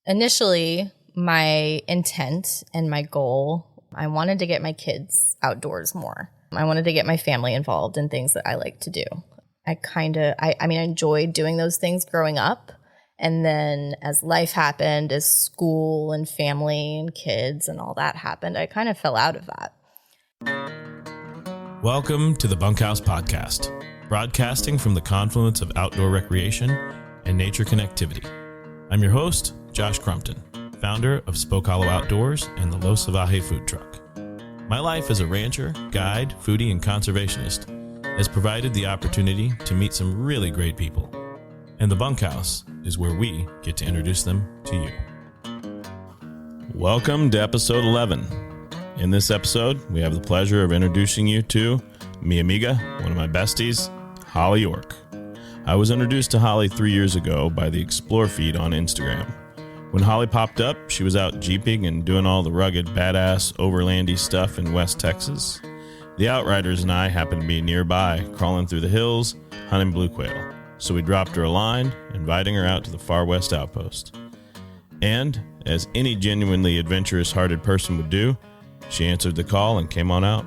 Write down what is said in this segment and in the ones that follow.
Initially, my intent and my goal, I wanted to get my kids outdoors more. I wanted to get my family involved in things that I like to do. I enjoyed doing those things growing up. And then as life happened, as school and family and kids and all that happened, I kind of fell out of that. Welcome to the Bunkhouse Podcast, broadcasting from the confluence of outdoor recreation and nature connectivity. I'm your host, Josh Crumpton, founder of Spoke Hollow Outdoors and the Los Salvaje food truck. My life as a rancher, guide, foodie, and conservationist has provided the opportunity to meet some really great people. And the Bunkhouse is where we get to introduce them to you. Welcome to episode 11. In this episode, we have the pleasure of introducing you to mi amiga, one of my besties, Holly York. I was introduced to Holly 3 years ago by the Explore feed on Instagram. When Holly popped up, she was out jeeping and doing all the rugged, badass, overlandy stuff in West Texas. The Outriders and I happened to be nearby, crawling through the hills, hunting blue quail. So we dropped her a line, inviting her out to the Far West Outpost. And, as any genuinely adventurous-hearted person would do, she answered the call and came on out.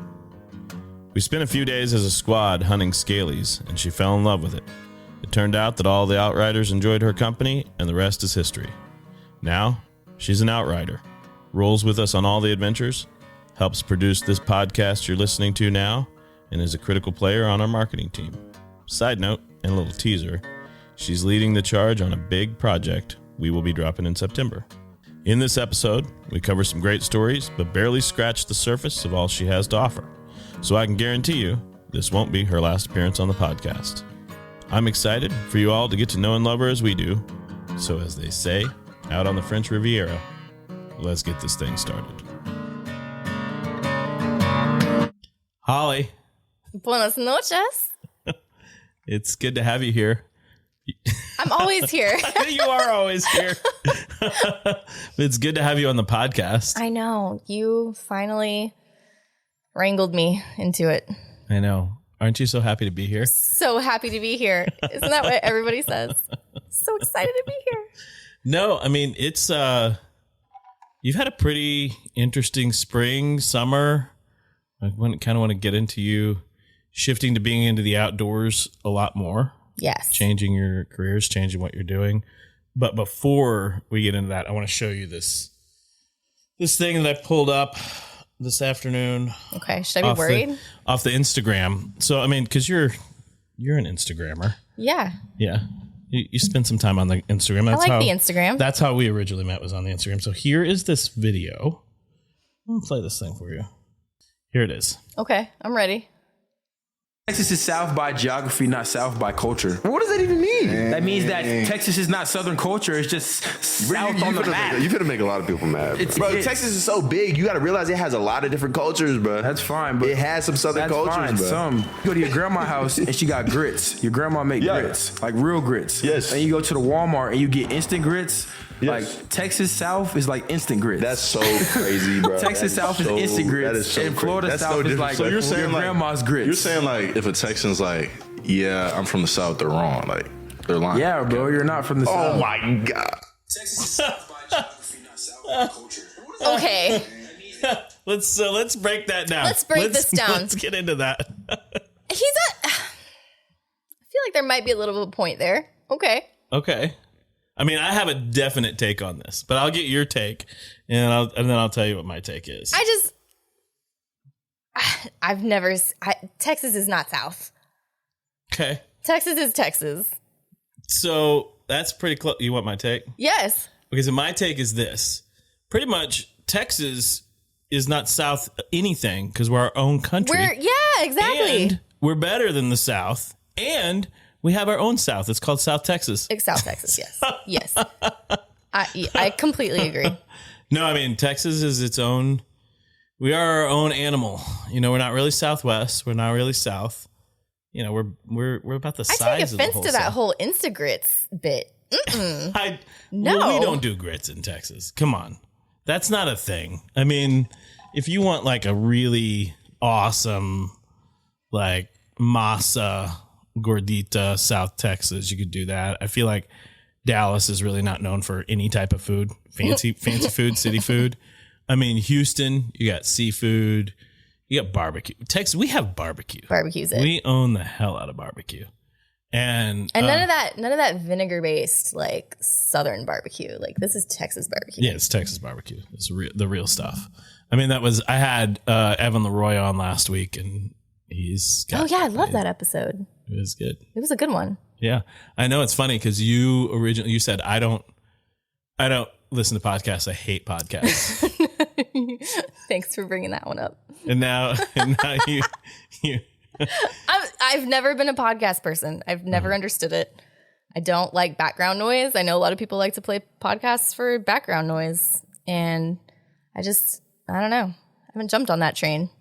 We spent a few days as a squad hunting scalies, and she fell in love with it. It turned out that all the Outriders enjoyed her company, and the rest is history. Now, she's an Outrider, rolls with us on all the adventures, helps produce this podcast you're listening to now, and is a critical player on our marketing team. Side note, and a little teaser, she's leading the charge on a big project we will be dropping in September. In this episode, we cover some great stories, but barely scratch the surface of all she has to offer. So I can guarantee you, this won't be her last appearance on the podcast. I'm excited for you all to get to know and love her as we do. So as they say, out on the French Riviera, let's get this thing started. Holly. Buenas noches. It's good to have you here. I'm always here. You are always here. It's good to have you on the podcast. I know. You finally wrangled me into it. I know. Aren't you so happy to be here? So happy to be here. Isn't that what everybody says? So excited to be here. No, I mean, it's, you've had a pretty interesting spring, summer. I kind of want to get into you shifting to being into the outdoors a lot more. Yes. Changing your careers, changing what you're doing. But before we get into that, I want to show you this thing that I pulled up this afternoon. Okay. Should I be worried? Off the Instagram. So, I mean, because you're an Instagrammer. Yeah. Yeah. You spend some time on the Instagram. That's I like the Instagram. That's how we originally met, was on the Instagram. So here is this video. I'll play this thing for you. Here it is. Okay. I'm ready. Texas is South by geography, not South by culture. What does that even mean? That means that Texas is not Southern culture. It's just South on the map. You're going to make a lot of people mad, bro. Texas is so big. You got to realize it has a lot of different cultures, bro. That's fine, but it has some Southern cultures, bro. You go to your grandma's house and she got grits. Your grandma make grits, like real grits. Yes. And you go to the Walmart and you get instant grits. Yes. Like Texas South is like instant grits. That's so crazy, bro. Texas South is instant grits. That is so and Florida crazy. South is like so you're saying your grandma's grits. You're saying like if a Texan's like, yeah, I'm from the South, they're wrong. Like they're lying. Yeah, bro, you're not from the South. Oh my God. Texas is South by geography, not South by culture. Okay. Let's break that down. Let's break this down. Let's get into that. I feel like there might be a little bit of a point there. Okay. Okay. I mean, I have a definite take on this, but I'll get your take, and then I'll tell you what my take is. Texas is not South. Okay. Texas is Texas. So that's pretty close. You want my take? Yes. Okay, so my take is this. Pretty much, Texas is not South anything because we're our own country. Yeah, exactly. And we're better than the South, and we have our own South. It's called South Texas. It's South Texas, yes. Yes. I completely agree. No, I mean, Texas is its own. We are our own animal. You know, we're not really Southwest. We're not really South. You know, we're about the size of the whole I take offense to that South. whole Instagrits bit. No. Well, we don't do grits in Texas. Come on. That's not a thing. I mean, if you want like a really awesome, like masa gordita South Texas, you could do that. I feel like Dallas is really not known for any type of food, fancy food, city food. I mean, Houston, you got seafood, you got barbecue. Texas, we have barbecue. Barbecue's it. We own the hell out of barbecue. And none of that vinegar based like Southern barbecue. Like this is Texas barbecue. Yeah, it's Texas barbecue. It's the real stuff. I mean, I had Evan LeRoy on last week, and he's got. Oh yeah, I love that episode. It was good. It was a good one. Yeah, I know it's funny because you said I don't listen to podcasts. I hate podcasts. Thanks for bringing that one up. And now you. I've never been a podcast person. I've never understood it. I don't like background noise. I know a lot of people like to play podcasts for background noise, and I don't know. I haven't jumped on that train.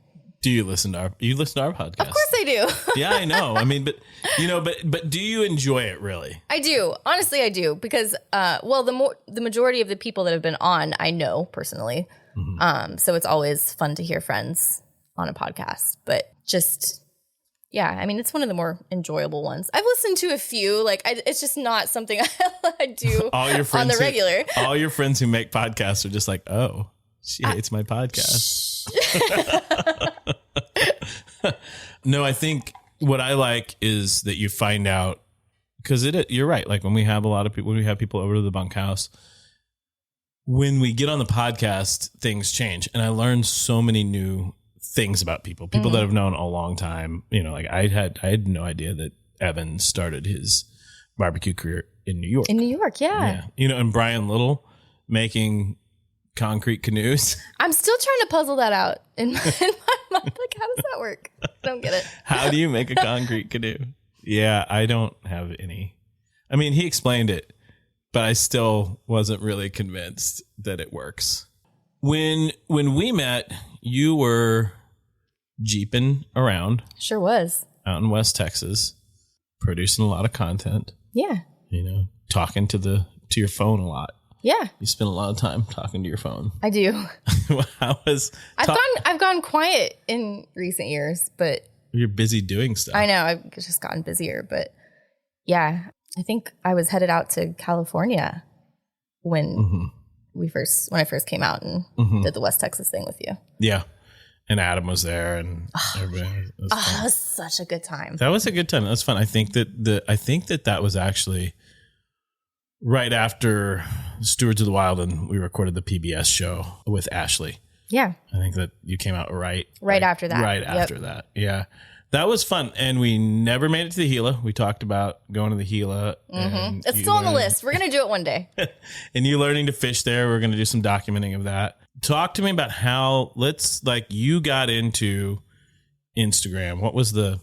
Do you listen to our podcast? Of course I do. Yeah, I know. I mean, but do you enjoy it really? I do. Honestly, I do because the majority of the people that have been on, I know personally. Mm-hmm. So it's always fun to hear friends on a podcast, but yeah, I mean, it's one of the more enjoyable ones. I've listened to a few. It's just not something I do all your friends on the regular. All your friends who make podcasts are just like, oh, she hates my podcast. No, I think what I like is that you find out, because you're right. Like when we have people over to the bunkhouse, when we get on the podcast, things change. And I learned so many new things about people that have known a long time. Like I had no idea that Evan started his barbecue career in New York. In New York, yeah. And Brian Little making concrete canoes. I'm still trying to puzzle that out in my mind. Like, how does that work? I don't get it. How do you make a concrete canoe? Yeah, I don't have any. I mean, he explained it, but I still wasn't really convinced that it works. When we met, you were jeeping around. Sure was. Out in West Texas, producing a lot of content. Yeah. Talking to your phone a lot. Yeah. You spend a lot of time talking to your phone. I do. I've gone quiet in recent years, but you're busy doing stuff. I know. I've just gotten busier, but yeah, I think I was headed out to California when I first came out and did the West Texas thing with you. Yeah. And Adam was there, and everybody. That was such a good time. That was a good time. That was fun. I think that was actually right after Stewards of the Wild, and we recorded the PBS show with Ashley. Yeah. I think that you came out right after that. Right after that. Yeah. That was fun. And we never made it to the Gila. We talked about going to the Gila. Mm-hmm. It's still on the list. We're going to do it one day. And you learning to fish there. We're going to do some documenting of that. Talk to me about how you got into Instagram. What was the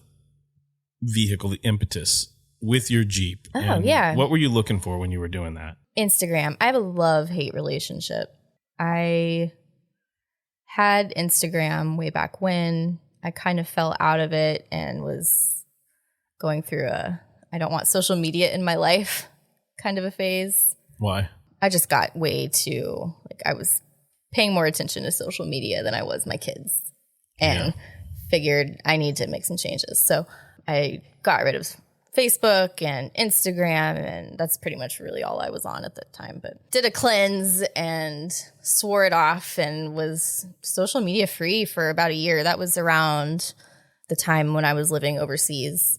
vehicle, the impetus with your Jeep? Oh, yeah. What were you looking for when you were doing that? Instagram. I have a love-hate relationship. I had Instagram way back when. I kind of fell out of it and was going through I don't want social media in my life kind of a phase. Why? I just got way too, I was paying more attention to social media than I was my kids and figured I need to make some changes. So I got rid of Facebook and Instagram, and that's pretty much really all I was on at the time. But did a cleanse and swore it off and was social media free for about a year. That was around the time when I was living overseas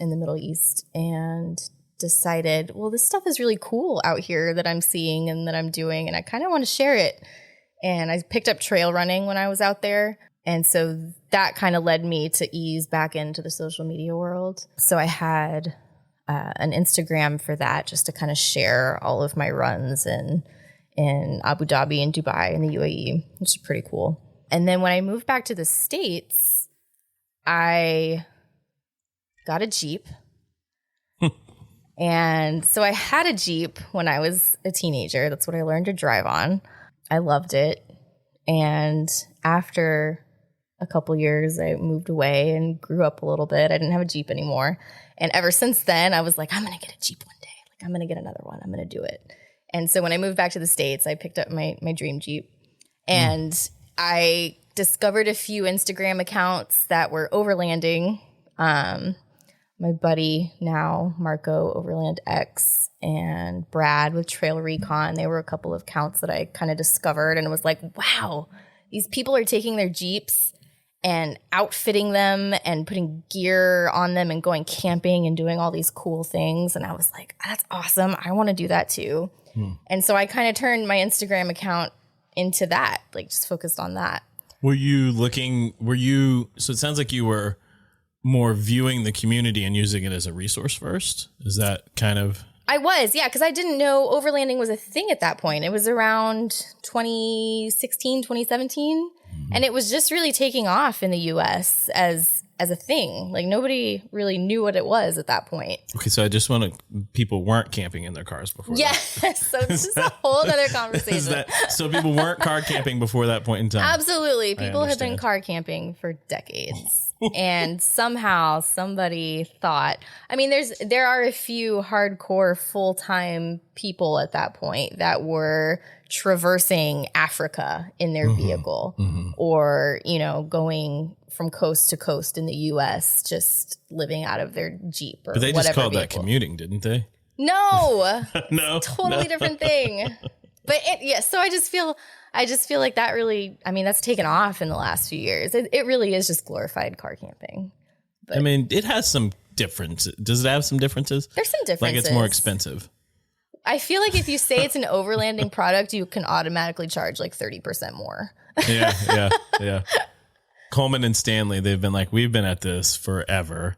in the Middle East, and decided, well, this stuff is really cool out here that I'm seeing and that I'm doing, and I kind of want to share it. And I picked up trail running when I was out there. And so that kind of led me to ease back into the social media world. So I had an Instagram for that, just to kind of share all of my runs in Abu Dhabi and Dubai and the UAE, which is pretty cool. And then when I moved back to the States, I got a Jeep. And so I had a Jeep when I was a teenager. That's what I learned to drive on. I loved it. And after a couple years, I moved away and grew up a little bit. I didn't have a Jeep anymore. And ever since then, I was like, I'm going to get a Jeep one day. I'm going to get another one. I'm going to do it. And so when I moved back to the States, I picked up my dream Jeep. And I discovered a few Instagram accounts that were overlanding. My my buddy now, Marco Overland X, and Brad with Trail Recon. They were a couple of accounts that I kind of discovered and was like, wow, these people are taking their Jeeps and outfitting them and putting gear on them and going camping and doing all these cool things. And I was like, that's awesome. I want to do that too. And so I kind of turned my Instagram account into that, like just focused on that. So it sounds like you were more viewing the community and using it as a resource first. Is that kind of... I was, yeah, because I didn't know overlanding was a thing at that point. It was around 2016, 2017. And it was just really taking off in the U.S. as a thing. Like nobody really knew what it was at that point. Okay, so I just want to... People weren't camping in their cars before that. So it's just a whole other conversation. So people weren't car camping before that point in time? Absolutely. People have been car camping for decades. And somehow somebody thought, I mean, there are a few hardcore full-time people at that point that were traversing Africa in their vehicle or, going from coast to coast in the U.S., just living out of their Jeep or whatever. But they just called that vehicle. commuting, didn't they? No. No. Totally different thing. But so I just feel like that really, I mean, that's taken off in the last few years. It really is just glorified car camping. But I mean, it has some differences. Does it have some differences? There's some differences. Like it's more expensive. I feel like if you say it's an overlanding product, you can automatically charge like 30% more. Yeah. Coleman and Stanley, they've been like, we've been at this forever.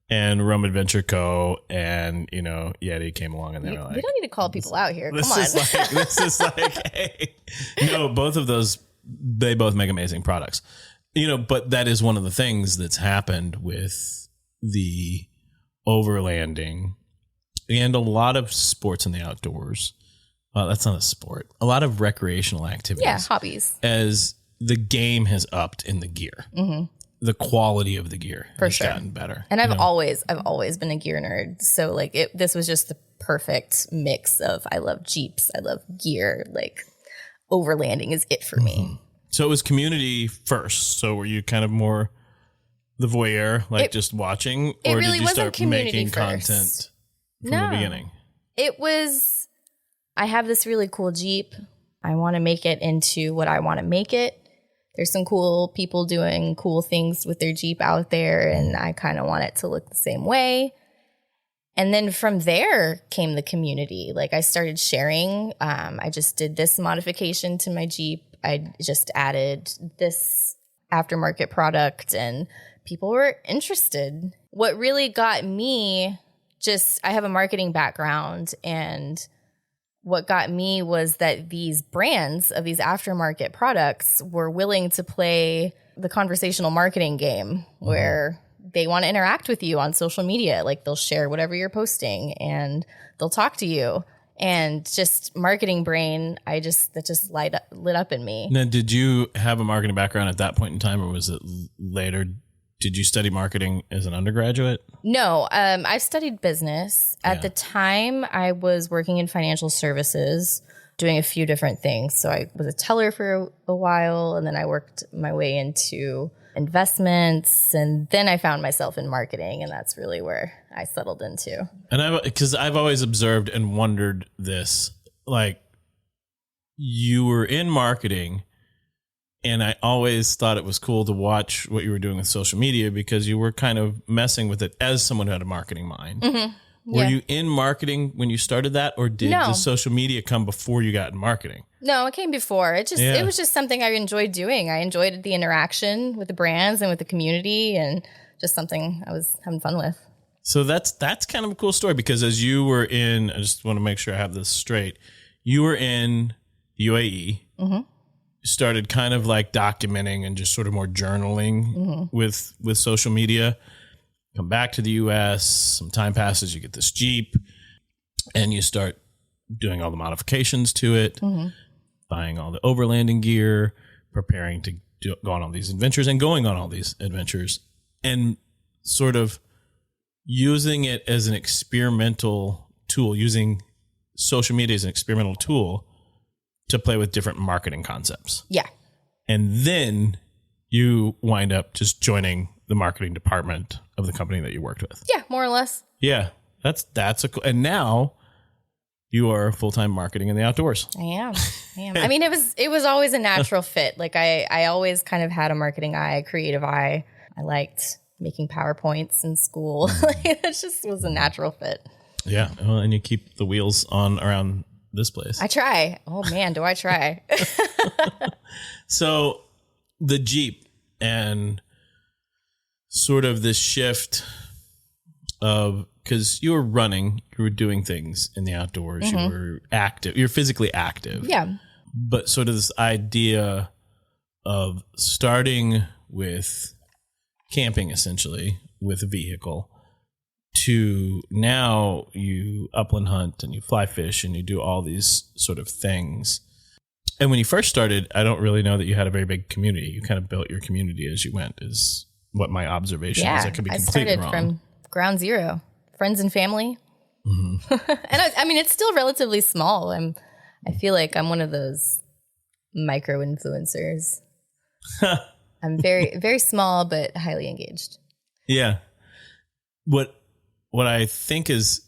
And Rome Adventure Co. and, Yeti came along and they were like... We don't need to call people out here. Come on. This is like, hey. No, both of those, they both make amazing products. But that is one of the things that's happened with the overlanding and a lot of sports in the outdoors. Well, that's not a sport. A lot of recreational activities. Yeah, hobbies. As the game has upped in the gear. The quality of the gear has gotten better. And I've always been a gear nerd. So like this was just the perfect mix of I love Jeeps, I love gear, like overlanding is it for me. So it was community first. So were you kind of more the voyeur, like just watching, or really did you start making first. content from the beginning? It was, I have this really cool Jeep. I want to make it into what I want to make it. There's some cool people doing cool things with their Jeep out there, and I kind of want it to look the same way. And then from there came the community. Like I started sharing. I just did this modification to my Jeep. I just added this aftermarket product, and people were interested. What really got me, I have a marketing background, and what got me was that these brands of these aftermarket products were willing to play the conversational marketing game where they want to interact with you on social media. Like they'll share whatever you're posting and they'll talk to you. And just marketing brain, that just lit up in me. Now, did you have a marketing background at that point in time, or was it later? Did you study marketing as an undergraduate? No, I studied business. At the time, I was working in financial services, doing a few different things. So I was a teller for a while, and then I worked my way into investments, and then I found myself in marketing, and that's really where I settled into. And because I've always observed and wondered this, like you were in marketing, and I always thought it was cool to watch what you were doing with social media because you were kind of messing with it as someone who had a marketing mind. Mm-hmm. Were you in marketing when you started that, or did the social media come before you got in marketing? No, it came before. It was just something I enjoyed doing. I enjoyed the interaction with the brands and with the community, and just something I was having fun with. So that's kind of a cool story, because as you were in, I just want to make sure I have this straight. You were in UAE, started kind of like documenting and just sort of more journaling with social media. Come back to the US, some time passes, you get this Jeep, and you start doing all the modifications to it, buying all the overlanding gear, preparing to go on all these adventures, and going on all these adventures, and sort of using it as an experimental tool, using social media as an experimental tool to play with different marketing concepts. Yeah. And then you wind up just joining the marketing department of the company that you worked with. Yeah, more or less. Yeah, that's a cool. And now you are full-time marketing in the outdoors. I am. I mean, it was always a natural fit. Like I always kind of had a marketing eye, a creative eye. I liked making PowerPoints in school. It just was a natural fit. Yeah. Well, and you keep the wheels on around this place. I try. Oh man, do I try. So the Jeep and sort of this shift of, because you were running, you were doing things in the outdoors, you were active, you're physically active. Yeah. But sort of this idea of starting with camping essentially with a vehicle to now you upland hunt and you fly fish and you do all these sort of things. And when you first started, I don't really know that you had a very big community. You kind of built your community as you went, is what my observation is. I could be completely wrong. I started from ground zero, friends and family. And I mean, it's still relatively small. I feel like I'm one of those micro influencers. I'm very, very small, but highly engaged. Yeah. What I think is,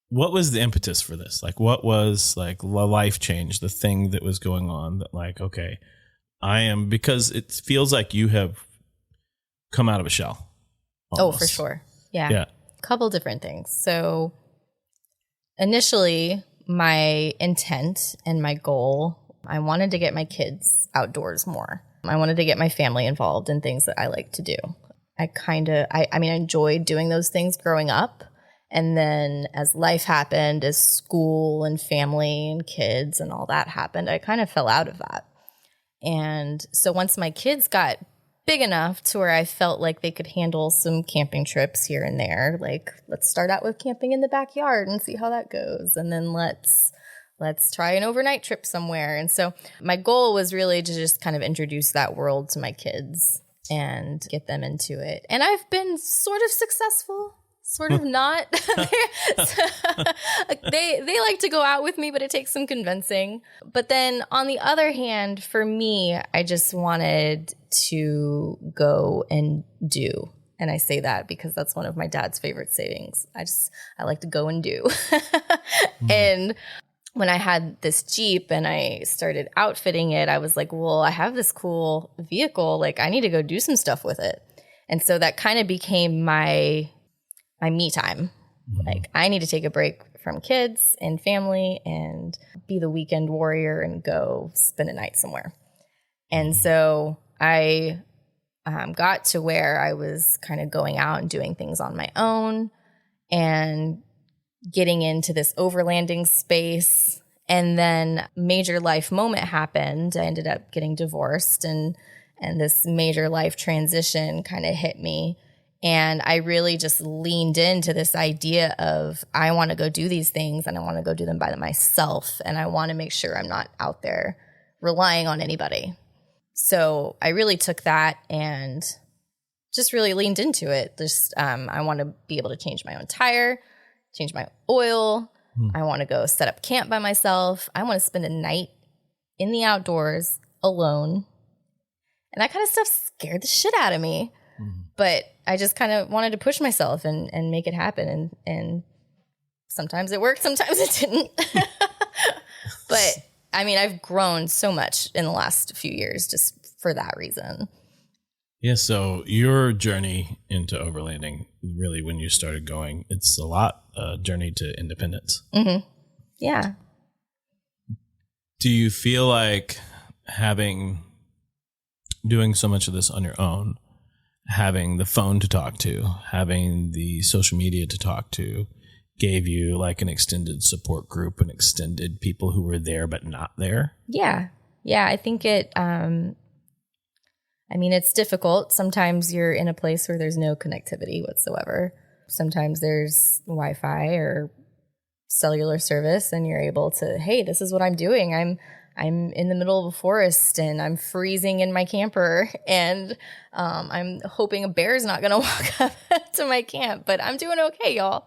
what was the impetus for this? Like, what was like the life change, the thing that was going on that like, okay, because it feels like you have come out of a shell. Almost. Oh, for sure. Yeah. Yeah. Couple different things. So initially my intent and my goal, I wanted to get my kids outdoors more. I wanted to get my family involved in things that I like to do. I enjoyed doing those things growing up. And then as life happened, as school and family and kids and all that happened, I kind of fell out of that. And so once my kids got big enough to where I felt like they could handle some camping trips here and there, like let's start out with camping in the backyard and see how that goes. And then let's try an overnight trip somewhere. And so my goal was really to just kind of introduce that world to my kids and get them into it. And I've been sort of successful. Sort of not. They like to go out with me, but it takes some convincing. But then on the other hand, for me, I just wanted to go and do. And I say that because that's one of my dad's favorite sayings. I like to go and do. And when I had this Jeep and I started outfitting it, I was like, well, I have this cool vehicle. Like, I need to go do some stuff with it. And so that kind of became my me time. Like, I need to take a break from kids and family and be the weekend warrior and go spend a night somewhere. And so I got to where I was kind of going out and doing things on my own and getting into this overlanding space. And then major life moment happened. I ended up getting divorced and this major life transition kind of hit me. And I really just leaned into this idea of I want to go do these things and I want to go do them by myself. And I want to make sure I'm not out there relying on anybody. So I really took that and just really leaned into it. Just I want to be able to change my own tire, change my oil. I want to go set up camp by myself. I want to spend a night in the outdoors alone. And that kind of stuff scared the shit out of me. But I just kind of wanted to push myself and make it happen. And sometimes it worked, sometimes it didn't. But I mean, I've grown so much in the last few years just for that reason. Yeah. So your journey into overlanding, really, when you started going, it's a lot journey to independence. Mm-hmm. Yeah. Do you feel like doing so much of this on your own, having the phone to talk to, having the social media to talk to, gave you like an extended support group and extended people who were there but not there? Yeah. Yeah, I think it, it's difficult. Sometimes you're in a place where there's no connectivity whatsoever. Sometimes there's Wi-Fi or cellular service and you're able to, hey, this is what I'm doing. I'm in the middle of a forest and I'm freezing in my camper and I'm hoping a bear's not going to walk up to my camp, but I'm doing okay, y'all.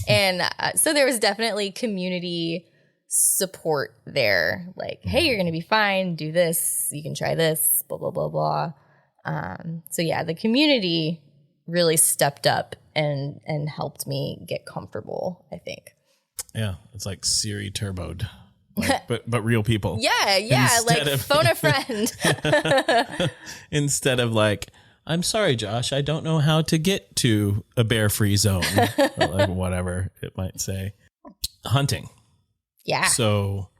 And so there was definitely community support there. Like, hey, you're going to be fine. Do this. You can try this, blah, blah, blah, blah. So yeah, the community really stepped up and helped me get comfortable, I think. Yeah, it's like Siri turboed, like, but real people. Yeah, Instead like of- phone a friend. Instead of like, I'm sorry, Josh, I don't know how to get to a bear-free zone, or like whatever it might say. Hunting. Yeah, So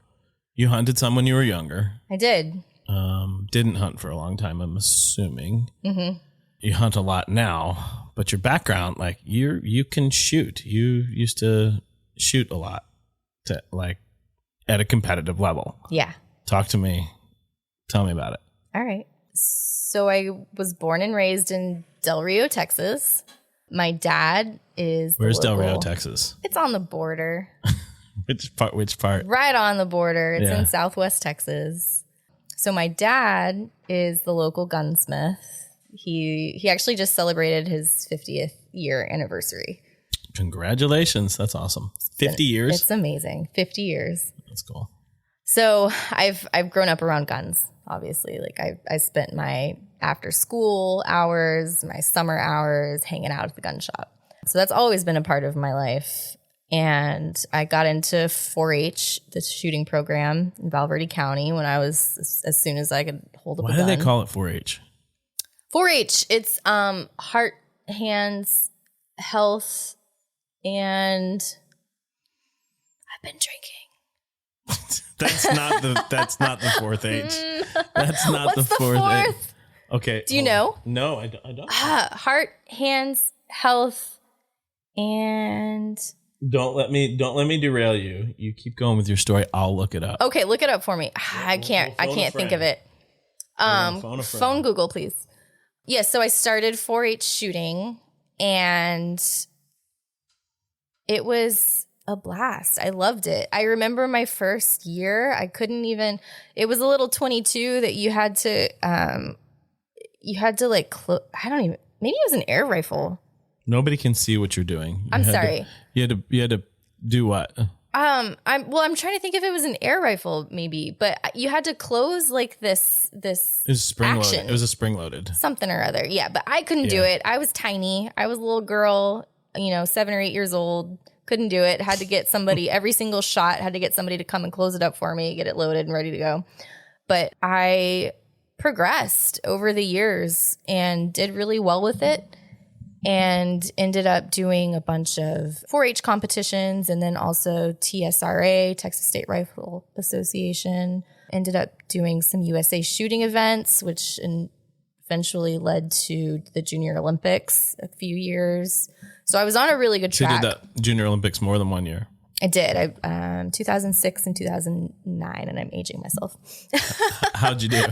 you hunted some when you were younger. I did. Didn't hunt for a long time, I'm assuming. Mm-hmm. You hunt a lot now, but your background, like you can shoot. You used to shoot a lot, like at a competitive level. Yeah. Talk to me. Tell me about it. All right. So I was born and raised in Del Rio, Texas. My dad is Where's Del Rio, local- Texas? It's on the border. Which part? Right on the border. It's Yeah. in Southwest Texas. So my dad is the local gunsmith. He actually just celebrated his 50th year anniversary. Congratulations. That's awesome. 50 years? It's amazing. 50 years. That's cool. So I've grown up around guns, obviously. Like I spent my after school hours, my summer hours hanging out at the gun shop. So that's always been a part of my life. And I got into 4-H, the shooting program in Valverde County when I was as soon as I could hold up a Why gun. do they call it 4-H? 4-H, it's heart, hands, health, and I've been drinking. That's not the fourth H. That's not What's the fourth H. fourth? Okay. Do you know? No, I don't. Heart, hands, health, and Don't let me derail you. You keep going with your story. I'll look it up. okay, look it up for me. I can't phone a think friend. of it. Phone a friend. Phone Google, please. Yes, so I started 4-H shooting, and it was a blast. I loved it. I remember my first year. I couldn't even. It was a little 22 that you had to like. I don't even. Maybe it was an air rifle. Nobody can see what you're doing. I'm sorry. You had to do what? I'm trying to think if it was an air rifle, maybe, but you had to close like this It was spring loaded. action. It was a spring loaded. Something or other. Yeah, but I couldn't do Yeah. it. I was tiny. I was a little girl, 7 or 8 years old. Couldn't do it. Had to get somebody, every single shot, had to get somebody to come and close it up for me, get it loaded and ready to go. But I progressed over the years and did really well with it, and ended up doing a bunch of 4-H competitions, and then also TSRA, Texas State Rifle Association. Ended up doing some USA shooting events, which eventually led to the Junior Olympics a few years. So I was on a really good So you track. did that Junior Olympics more than 1 year. I did. 2006 and 2009, and I'm aging myself. How'd you do?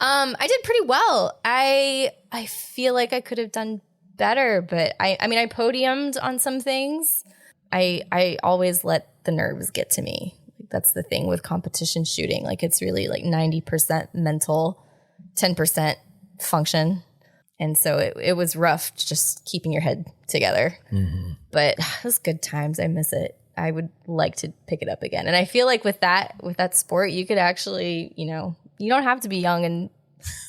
I did pretty well. I feel like I could have done better, but I podiumed on some things. I always let the nerves get to me. That's the thing with competition shooting. Like it's really like 90% mental, 10% function. And so it was rough just keeping your head together. Mm-hmm. But it was good times. I miss it. I would like to pick it up again. And I feel like with that sport, you could actually, you don't have to be young and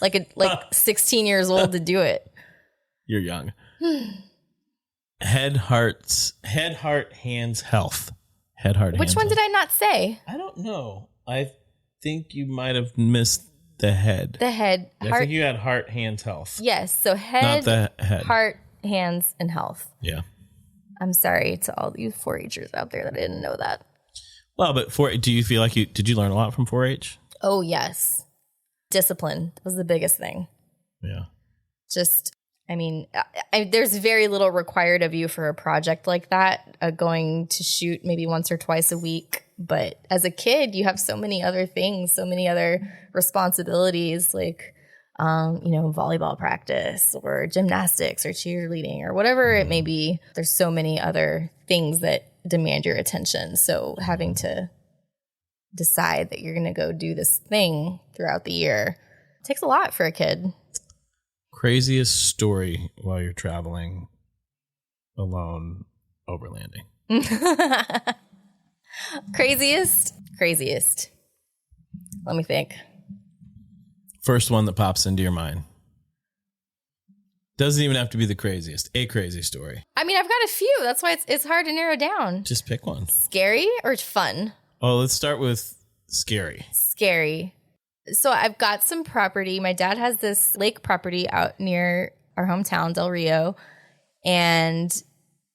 like 16 years old to do it. You're young. Head, heart, hands, health. Head, heart, hands. Which one did I not say? I don't know. I think you might have missed the head. The head, I heart. think you had heart, hands, health. Yes. So head, Not the head. heart, hands, and health. Yeah. I'm sorry to all you 4-Hers out there that didn't know that. Well, but do you feel like did you learn a lot from 4-H? Oh, yes. Discipline was the biggest thing. Yeah. Just, there's very little required of you for a project like that, going to shoot maybe once or twice a week. But as a kid, you have so many other things, so many other responsibilities, like, volleyball practice or gymnastics or cheerleading or whatever it may be. There's so many other things that demand your attention. So having to decide that you're going to go do this thing throughout the year takes a lot for a kid. Craziest story while you're traveling alone overlanding. Craziest. Let me think. First one that pops into your mind. Doesn't even have to be the craziest. A crazy story. I mean, I've got a few. That's why it's hard to narrow down. Just pick one. Scary or fun? Oh, let's start with scary. Scary. So I've got some property. My dad has this lake property out near our hometown, Del Rio. And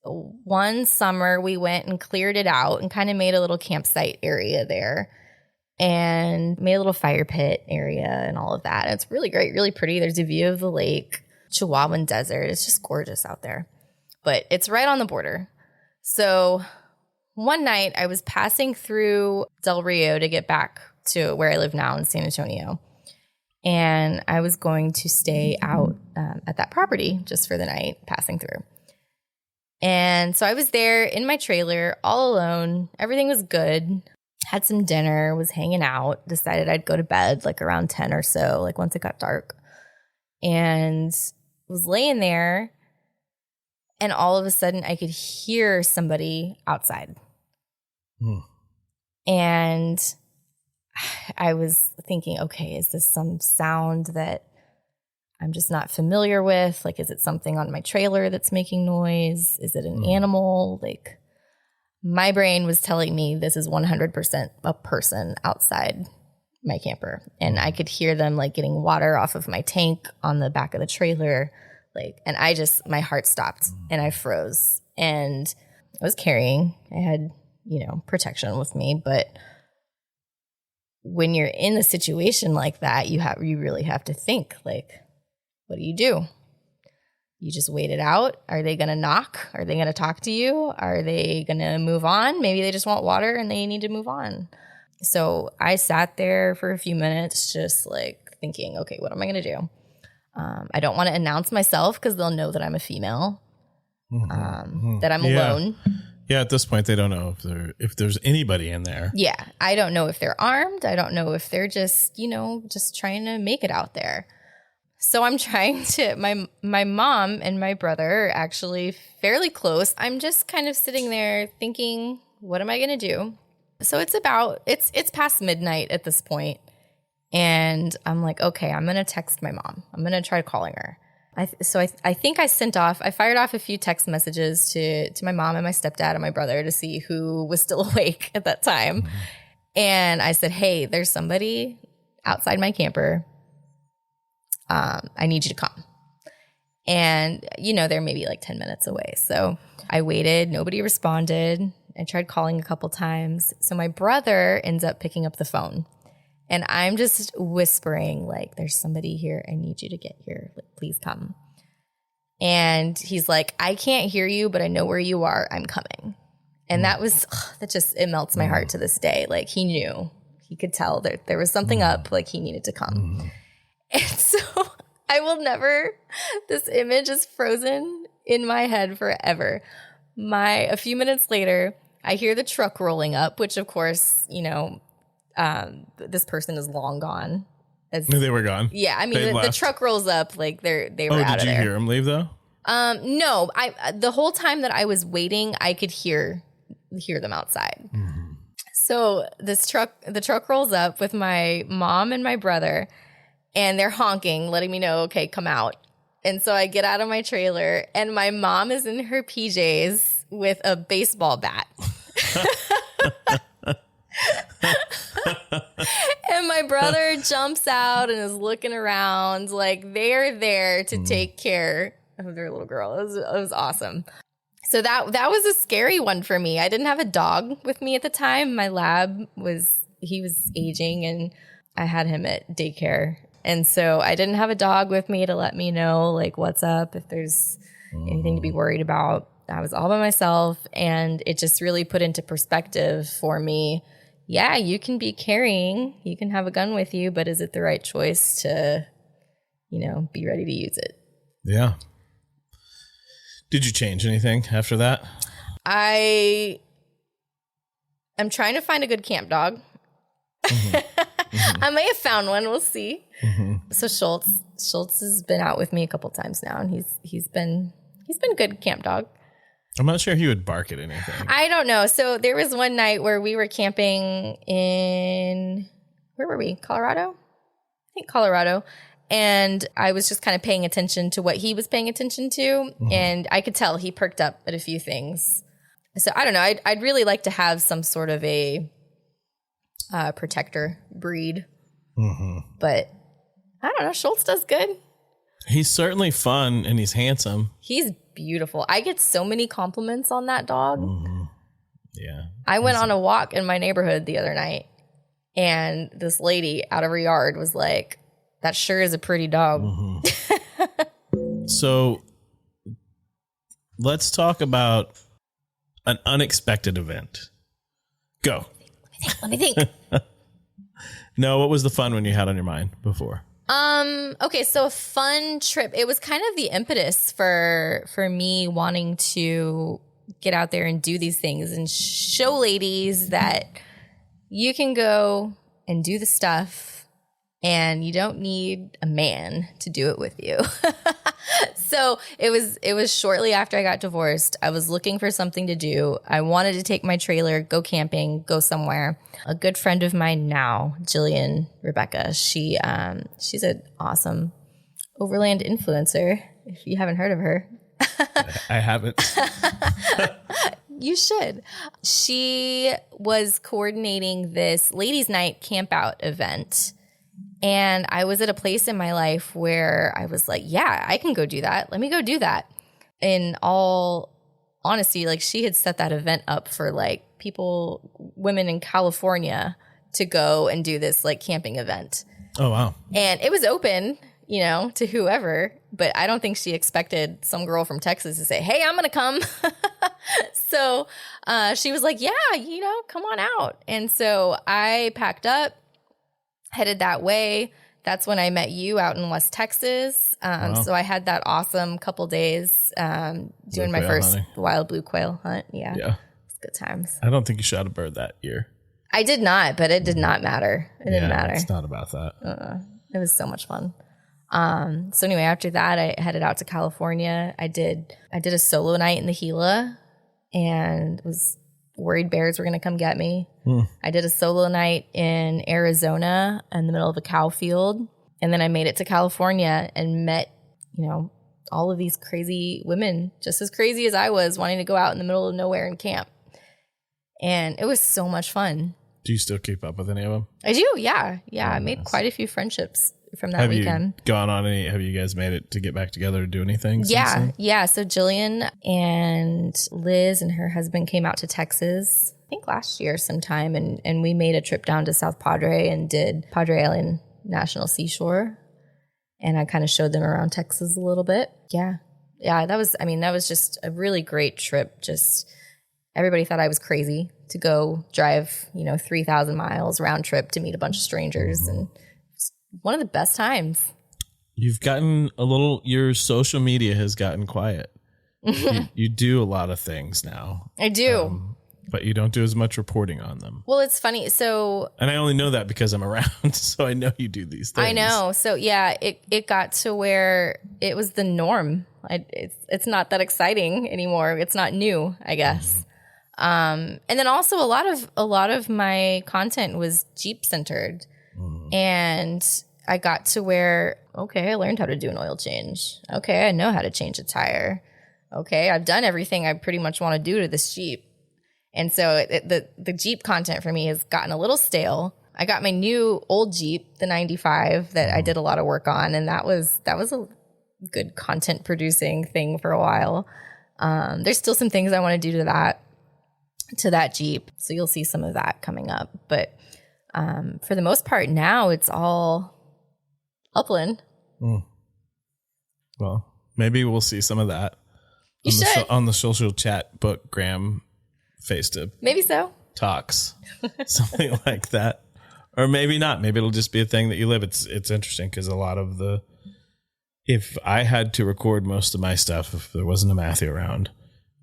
one summer we went and cleared it out and kind of made a little campsite area there and made a little fire pit area and all of that. It's really great, really pretty. There's a view of the lake, Chihuahuan Desert. It's just gorgeous out there. But it's right on the border. So one night I was passing through Del Rio to get back to where I live now in San Antonio. And I was going to stay out at that property just for the night, passing through. And so I was there in my trailer all alone. Everything was good. Had some dinner, was hanging out, decided I'd go to bed like around 10 or so, like once it got dark. And was laying there. And all of a sudden I could hear somebody outside. And I was thinking, okay, is this some sound that I'm just not familiar with? Like, is it something on my trailer that's making noise? Is it an animal? Like, my brain was telling me this is 100% a person outside my camper. And I could hear them like getting water off of my tank on the back of the trailer. Like, and my heart stopped and I froze. And I was carrying, I had, protection with me, but when you're in a situation like that, you really have to think, like, what do? You just wait it out? Are they going to knock? Are they going to talk to you? Are they going to move on? Maybe they just want water and they need to move on. So I sat there for a few minutes just like thinking, okay, what am I going to do? I don't want to announce myself because they'll know that I'm a female, that I'm alone. Yeah, at this point, they don't know if there's anybody in there. Yeah, I don't know if they're armed. I don't know if they're just, just trying to make it out there. So I'm trying to, my mom and my brother are actually fairly close. I'm just kind of sitting there thinking, what am I going to do? So it's past midnight at this point. And I'm like, okay, I'm going to text my mom. I'm going to try calling her. I think I fired off a few text messages to my mom and my stepdad and my brother to see who was still awake at that time. Mm-hmm. And I said, hey, there's somebody outside my camper. I need you to come. And, they're maybe like 10 minutes away. So I waited. Nobody responded. I tried calling a couple times. So my brother ends up picking up the phone. And I'm just whispering, like, there's somebody here. I need you to get here. Like, please come. And he's like, I can't hear you, but I know where you are. I'm coming. And that it melts my heart to this day. Like, he knew. He could tell that there was something up. Like, he needed to come. And so this image is frozen in my head forever. A few minutes later, I hear the truck rolling up, which, of course, this person is long gone. They were gone. Yeah, I mean the truck rolls up like they were out of there. Oh, did you hear them leave though? No. The whole time that I was waiting, I could hear them outside. Mm-hmm. So the truck rolls up with my mom and my brother, and they're honking, letting me know, okay, come out. And so I get out of my trailer, and my mom is in her PJs with a baseball bat. And my brother jumps out and is looking around like they're there to take care of their little girl. It was awesome. So that was a scary one for me. I didn't have a dog with me at the time. My lab was aging and I had him at daycare. And so I didn't have a dog with me to let me know like what's up, if there's anything to be worried about. I was all by myself, and it just really put into perspective for me. Yeah, you can be carrying, you can have a gun with you, but is it the right choice to, be ready to use it? Yeah. Did you change anything after that? I'm trying to find a good camp dog. Mm-hmm. Mm-hmm. I may have found one. We'll see. Mm-hmm. So Schultz has been out with me a couple times now, and he's been a good camp dog. I'm not sure he would bark at anything. I don't know. So there was one night where we were camping in, where were we? Colorado? I think Colorado. And I was just kind of paying attention to what he was paying attention to. And I could tell he perked up at a few things. So I don't know. I'd really like to have some sort of a protector breed. But I don't know. Schultz does good. He's certainly fun and he's handsome. He's beautiful. I get so many compliments on that dog. Yeah. I went on a walk in my neighborhood the other night, and this lady out of her yard was like, that sure is a pretty dog. So let's talk about an unexpected event. Go. Let me think. No, what was the fun one you had on your mind before? Okay, so a fun trip. It was kind of the impetus for me wanting to get out there and do these things and show ladies that you can go and do the stuff and you don't need a man to do it with you. So it was shortly after I got divorced. I was looking for something to do. I wanted to take my trailer, go camping, go somewhere. A good friend of mine now, Jillian Rebekah, she's an awesome overland influencer. If you haven't heard of her. I haven't. You should. She was coordinating this ladies' night camp out event. And I was at a place in my life where I was like, yeah, I can go do that. Let me go do that. In all honesty, like she had set that event up for like women in California to go and do this like camping event. Oh, wow. And it was open, to whoever, but I don't think she expected some girl from Texas to say, hey, I'm going to come. So she was like, yeah, come on out. And so I packed up, headed that way. That's when I met you out in West Texas. Wow. So I had that awesome couple days doing my first hunting. wild blue quail hunt. Yeah. It's good times. I don't think you shot a bird that year. I did not, but it did not matter. It didn't matter. It's not about that. It was so much fun. So anyway, after that, I headed out to California. I did a solo night in the Gila and was worried bears were going to come get me. I did a solo night in Arizona in the middle of a cow field. And then I made it to California and met, all of these crazy women, just as crazy as I was, wanting to go out in the middle of nowhere and camp. And it was so much fun. Do you still keep up with any of them? I do, yeah. Yeah, I made quite a few friendships from that weekend. Have you guys made it to get back together to do anything? Yeah. So Jillian and Liz and her husband came out to Texas, I think last year sometime, and we made a trip down to South Padre and did Padre Island National Seashore. And I kind of showed them around Texas a little bit. Yeah, that was just a really great trip. Just everybody thought I was crazy to go drive, 3,000 miles round trip to meet a bunch of strangers. And it's one of the best times. You've gotten your social media has gotten quiet. You do a lot of things now. I do. But you don't do as much reporting on them. Well, it's funny. So, and I only know that because I'm around, so I know you do these things. I know. So yeah, it got to where it was the norm. It's not that exciting anymore. It's not new, I guess. And then also a lot of my content was Jeep centered, and I got to where, okay, I learned how to do an oil change. Okay, I know how to change a tire. Okay, I've done everything I pretty much want to do to this Jeep. And so the Jeep content for me has gotten a little stale. I got my new old Jeep, the 95, that I did a lot of work on, and that was a good content producing thing for a while. There's still some things I want to do to that Jeep, so you'll see some of that coming up. But for the most part now, it's all upland. Well, maybe we'll see some of that on the social chat book Graham face to maybe so talks something like that, or maybe not. Maybe it'll just be a thing that you live. It's interesting because a lot of if I had to record most of my stuff, if there wasn't a Matthew around,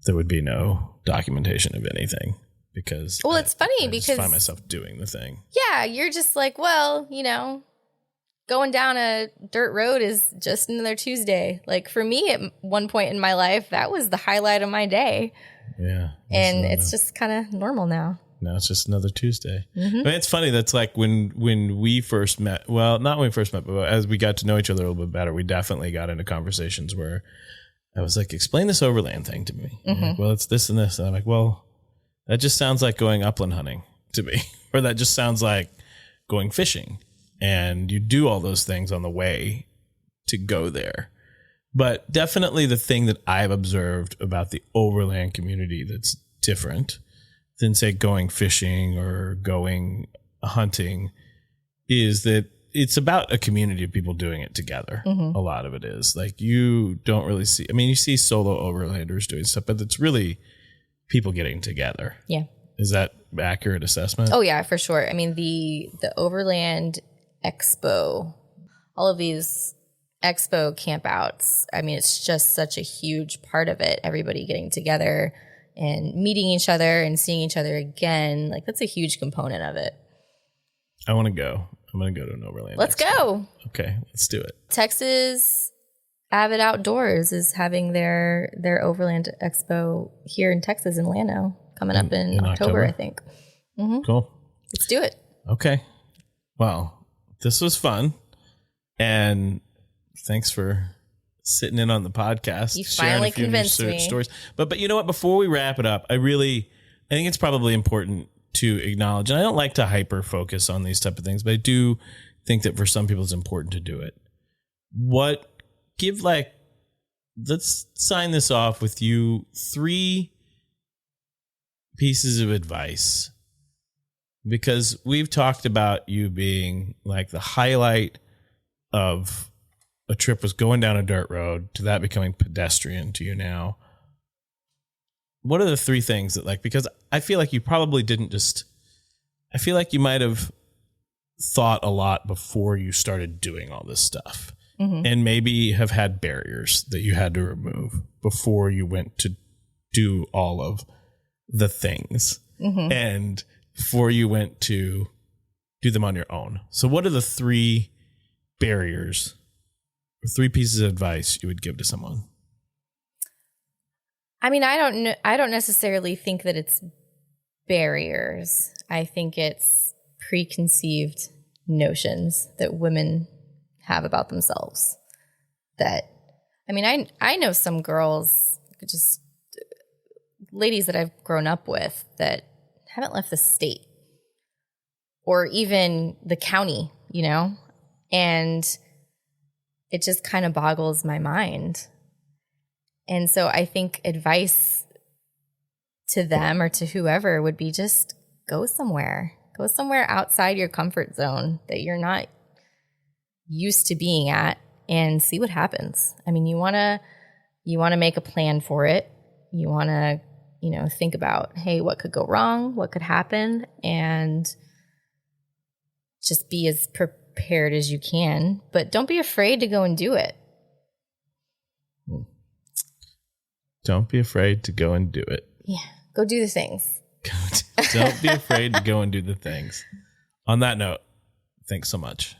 there would be no documentation of anything because it's funny because I find myself doing the thing. Yeah, you're just like, well, going down a dirt road is just another Tuesday. Like for me, at one point in my life, that was the highlight of my day. Yeah. And it's just kind of normal now. now it's just another Tuesday. Mm-hmm. I mean, it's funny. That's like when we first met. Well, not when we first met, but as we got to know each other a little bit better, we definitely got into conversations where I was like, explain this overland thing to me. Mm-hmm. Like, well, it's this and this. And I'm like, well, that just sounds like going upland hunting to me. Or that just sounds like going fishing. And you do all those things on the way to go there. But definitely the thing that I've observed about the overland community that's different than, say, going fishing or going hunting is that it's about a community of people doing it together. Mm-hmm. A lot of it is. Like, you don't really see, I mean, you see solo overlanders doing stuff, but it's really people getting together. Yeah. Is that accurate assessment? Oh, yeah, for sure. I mean, the Overland Expo, all of these expo campouts, I mean, it's just such a huge part of it. Everybody getting together and meeting each other and seeing each other again. Like, that's a huge component of it. I want to go. I'm going to go to an Overland Let's Expo. go. Okay, let's do it. Texas Avid Outdoors is having their Overland Expo here in Texas in Llano coming up in October, I think. Mm-hmm. Cool. Let's do it. Okay. Well, this was fun. And thanks for sitting in on the podcast. You finally convinced me. Stories. But you know what? Before we wrap it up, I think it's probably important to acknowledge, and I don't like to hyper focus on these type of things, but I do think that for some people it's important to do it. Let's sign this off with you 3 pieces of advice, because we've talked about you being like the highlight of a trip was going down a dirt road to that becoming pedestrian to you now. What are the 3 things that, because I feel like you probably I feel like you might have thought a lot before you started doing all this stuff, mm-hmm. and maybe have had barriers that you had to remove before you went to do all of the things, mm-hmm. and before you went to do them on your own. So what are the 3 barriers or 3 pieces of advice you would give to someone? I mean, I don't necessarily think that it's barriers. I think it's preconceived notions that women have about themselves. That, I mean, I know some girls, just ladies that I've grown up with, that haven't left the state or even the county, and it just kind of boggles my mind. And so I think advice to them or to whoever would be just go somewhere outside your comfort zone that you're not used to being at and see what happens. I mean, you want to make a plan for it. You want to, think about, hey, what could go wrong? What could happen? And just be as prepared as you can, but don't be afraid to go and do it. Don't be afraid to go and do it. Yeah. Go do the things. Don't be afraid to go and do the things. On that note, thanks so much.